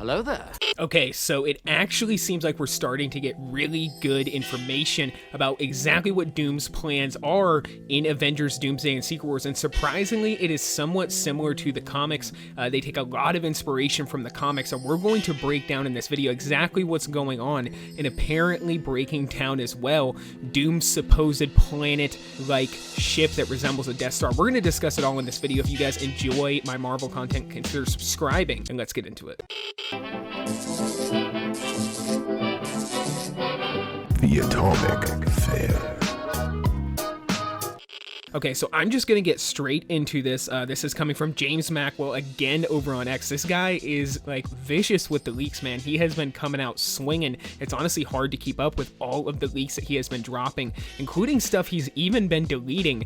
Hello there. Okay, so it actually seems like we're starting to get really good information about exactly what Doom's plans are in Avengers, Doomsday, and Secret Wars, and surprisingly, it is somewhat similar to the comics. They take a lot of inspiration from the comics, and we're going to break down in this video exactly what's going on, and apparently breaking down as well Doom's supposed planet-like ship that resembles a Death Star. We're going to discuss it all in this video. If you guys enjoy my Marvel content, consider subscribing, and let's get into it. The Atomic Fair. Okay, so I'm just gonna get straight into this. This is coming from James Mackwell again over on X. This guy is like vicious with the leaks, man. He has been coming out swinging. It's honestly hard to keep up with all of the leaks that he has been dropping, including stuff he's even been deleting.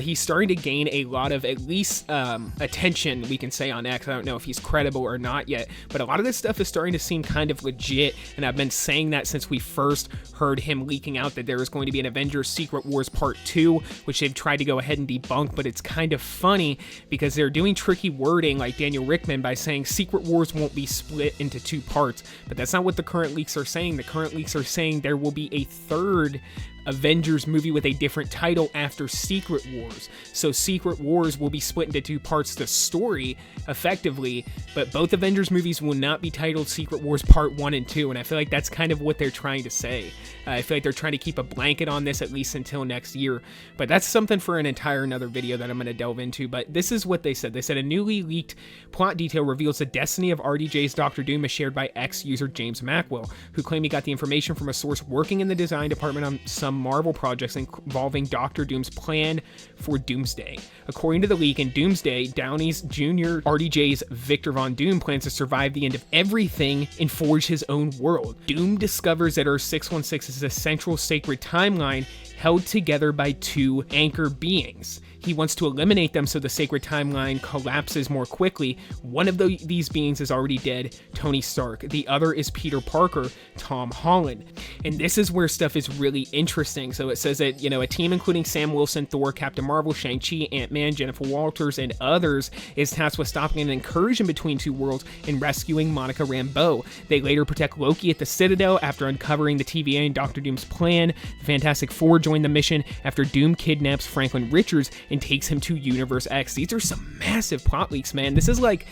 He's starting to gain a lot of at least attention, we can say, on X. I don't know if he's credible or not yet, but a lot of this stuff is starting to seem kind of legit, and I've been saying that since we first heard him leaking out that there is going to be an Avengers Secret Wars Part 2, which they've tried to go ahead and debunk, but it's kind of funny because they're doing tricky wording like Daniel Rickman by saying Secret Wars won't be split into 2 parts, but that's not what the current leaks are saying. The current leaks are saying there will be a third Avengers movie with a different title after Secret Wars. So Secret Wars will be split into 2 parts, the story, effectively, but both Avengers movies will not be titled Secret Wars Part 1 and 2, and I feel like that's kind of what they're trying to say. I feel like they're trying to keep a blanket on this at least until next year, but that's something for an entire another video that I'm going to delve into. But this is what they said. They said a newly leaked plot detail reveals the destiny of RDJ's Doctor Doom is shared by X user James Mackwell, who claimed he got the information from a source working in the design department on some Marvel projects involving Doctor Doom's plan for Doomsday. According to the leak, in Doomsday, Downey's Jr. RDJ's Victor Von Doom plans to survive the end of everything and forge his own world. Doom discovers that Earth 616 is a central sacred timeline held together by 2 anchor beings. He wants to eliminate them so the sacred timeline collapses more quickly. One of these beings is already dead, Tony Stark. The other is Peter Parker, Tom Holland. And this is where stuff is really interesting. So it says that, a team including Sam Wilson, Thor, Captain Marvel, Shang-Chi, Ant-Man, Jennifer Walters, and others is tasked with stopping an incursion between 2 worlds and rescuing Monica Rambeau. They later protect Loki at the Citadel after uncovering the TVA and Doctor Doom's plan. The Fantastic Four join the mission after Doom kidnaps Franklin Richards and takes him to Universe X. These are some massive plot leaks, man. This is like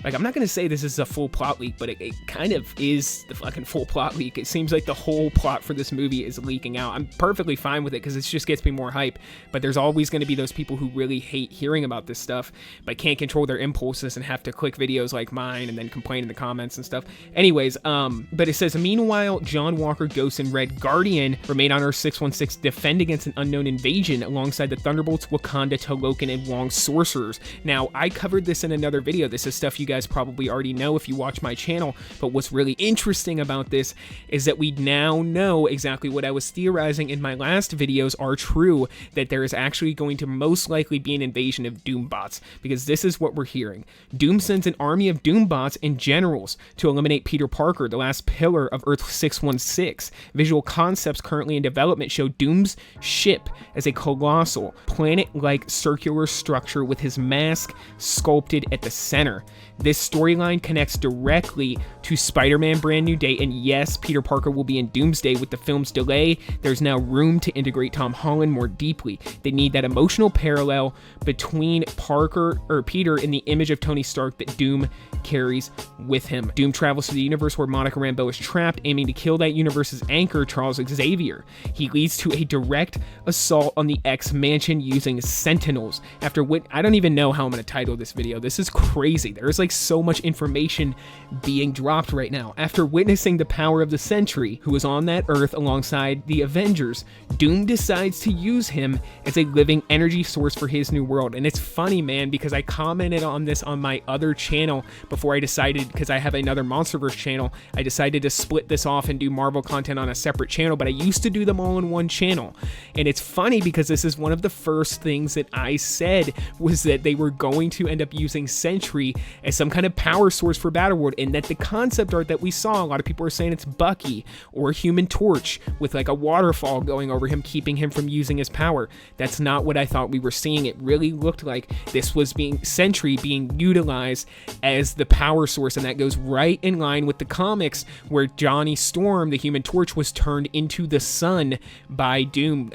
I'm not going to say this is a full plot leak, but it kind of is the fucking full plot leak. It seems like the whole plot for this movie is leaking out. I'm perfectly fine with it because it just gets me more hype, but there's always going to be those people who really hate hearing about this stuff, but can't control their impulses and have to click videos like mine and then complain in the comments and stuff. Anyways, but it says, meanwhile, John Walker, Ghost, and Red Guardian remain on Earth 616 to defend against an unknown invasion alongside the Thunderbolts, Wakanda, Talokan, and Wong Sorcerers. Now, I covered this in another video. This is stuff you guys probably already know if you watch my channel, but what's really interesting about this is that we now know exactly what I was theorizing in my last videos are true, that there is actually going to most likely be an invasion of Doombots, because this is what we're hearing. Doom sends an army of Doombots and generals to eliminate Peter Parker, the last pillar of Earth 616. Visual concepts currently in development show Doom's ship as a colossal, planet-like circular structure with his mask sculpted at the center. This storyline connects directly to Spider-Man Brand New Day, and yes, Peter Parker will be in Doomsday. With the film's delay, there's now room to integrate Tom Holland more deeply. They need that emotional parallel between Peter and the image of Tony Stark that Doom carries with him. Doom travels to the universe where Monica Rambeau is trapped, aiming to kill that universe's anchor, Charles Xavier. He leads to a direct assault on the X mansion using Sentinels. I don't even know how I'm going to title this video. This is crazy. There's like so much information being dropped right now. After witnessing the power of the Sentry, who is on that Earth alongside the Avengers, Doom decides to use him as a living energy source for his new world. And it's funny, man, because I commented on this on my other channel before I decided, because I have another Monsterverse channel, I decided to split this off and do Marvel content on a separate channel, but I used to do them all in one channel. And it's funny because this is one of the first things that I said was that they were going to end up using Sentry as some kind of power source for Battleworld, and that the concept concept art that we saw, a lot of people are saying it's Bucky or Human Torch with like a waterfall going over him, keeping him from using his power. That's not what I thought we were seeing. It really looked like this was Sentry being utilized as the power source, and that goes right in line with the comics where Johnny Storm, the Human Torch, was turned into the sun by Doom.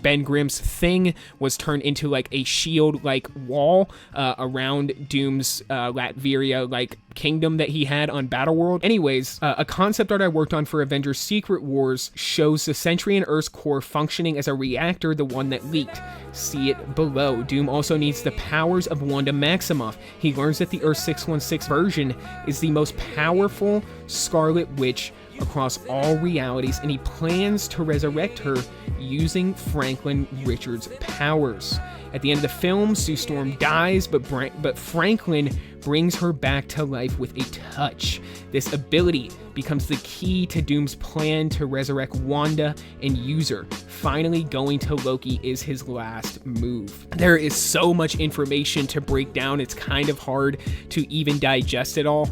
Ben Grimm's thing was turned into like a shield-like wall around Doom's Latveria-like kingdom that he had on Battleworld. Anyways, a concept art I worked on for Avengers Secret Wars shows the Sentry and Earth's core functioning as a reactor, the one that leaked. See it below. Doom also needs the powers of Wanda Maximoff. He learns that the Earth 616 version is the most powerful Scarlet Witch across all realities, and he plans to resurrect her using Franklin Richards' powers. At the end of the film, Sue Storm dies, but Franklin brings her back to life with a touch. This ability becomes the key to Doom's plan to resurrect Wanda and use her. Finally, going to Loki is his last move. There is so much information to break down, it's kind of hard to even digest it all.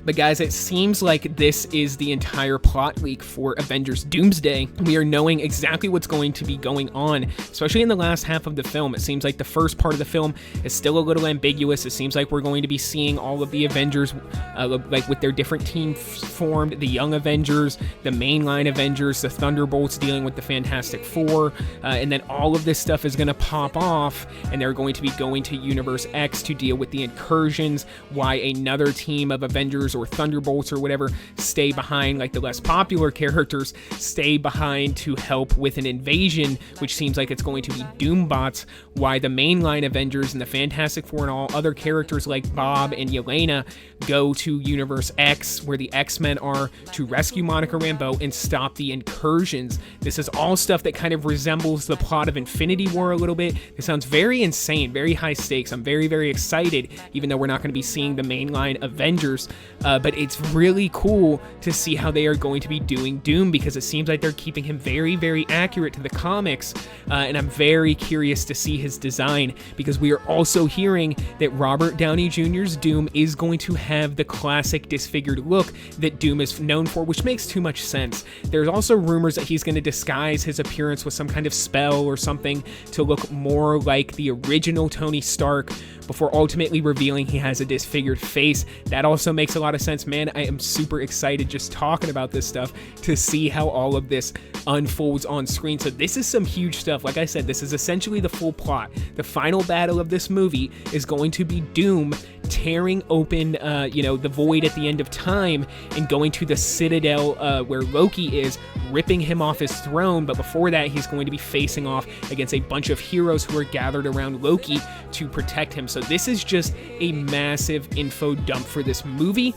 But guys, it seems like this is the entire plot leak for Avengers Doomsday. We are knowing exactly what's going to be going on, especially in the last half of the film. It seems like the first part of the film is still a little ambiguous. It seems like we're going to be seeing all of the Avengers like with their different teams formed, the Young Avengers, the mainline Avengers, the Thunderbolts dealing with the Fantastic Four, and then all of this stuff is going to pop off, and they're going to be going to Universe X to deal with the incursions, why another team of Avengers or Thunderbolts or whatever stay behind, like the less popular characters stay behind to help with an invasion, which seems like it's going to be Doombots, why the mainline Avengers and the Fantastic Four and all other characters like Bob and Yelena go to Universe X, where the X-Men are, to rescue Monica Rambeau and stop the incursions. This is all stuff that kind of resembles the plot of Infinity War a little bit. It sounds very insane, very high stakes. I'm very, very excited, even though we're not going to be seeing the mainline Avengers, but it's really cool to see how they are going to be doing Doom, because it seems like they're keeping him very, very accurate to the comics, and I'm very curious to see his design, because we are also hearing that Robert Downey Jr.'s Doom is going to have the classic disfigured look that Doom is known for, which makes too much sense. There's also rumors that he's going to disguise his appearance with some kind of spell or something to look more like the original Tony Stark, before ultimately revealing he has a disfigured face. That also makes a lot of sense. Man, I am super excited just talking about this stuff to see how all of this unfolds on screen. So this is some huge stuff. Like I said, this is essentially the full plot. The final battle of this movie is going to be Doom tearing open, the void at the end of time and going to the Citadel where Loki is, ripping him off his throne. But before that, he's going to be facing off against a bunch of heroes who are gathered around Loki to protect him. So this is just a massive info dump for this movie.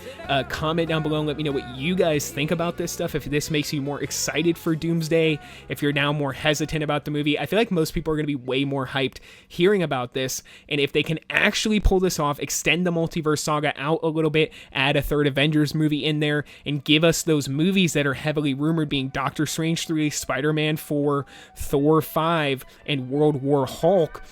Comment down below and let me know what you guys think about this stuff. If this makes you more excited for Doomsday, if you're now more hesitant about the movie. I feel like most people are going to be way more hyped hearing about this. And if they can actually pull this off, extend the multiverse saga out a little bit, add a third Avengers movie in there, and give us those movies that are heavily rumored, being Doctor Strange 3, Spider-Man 4, Thor 5, and World War Hulk,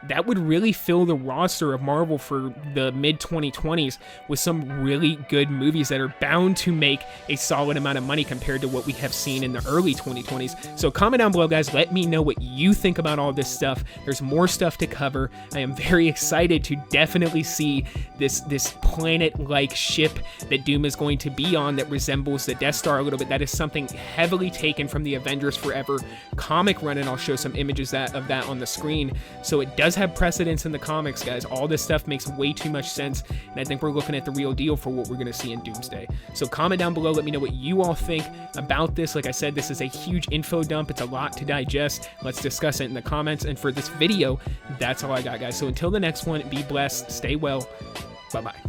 that would really fill the roster of Marvel for the mid-2020s with some really good movies that are bound to make a solid amount of money compared to what we have seen in the early 2020s. So comment down below, guys. Let me know what you think about all this stuff. There's more stuff to cover. I am very excited to definitely see this planet-like ship that Doom is going to be on that resembles the Death Star a little bit. That is something heavily taken from the Avengers Forever comic run, and I'll show some images of that on the screen. So it does have precedence in the comics, guys. All this stuff makes way too much sense, and I think we're looking at the real deal for what we're going to see in Doomsday. So comment down below, let me know what you all think about this. Like I said, this is a huge info dump. It's a lot to digest. Let's discuss it in the comments, and for this video, that's all I got, guys. So until the next one, be blessed, stay well, bye-bye.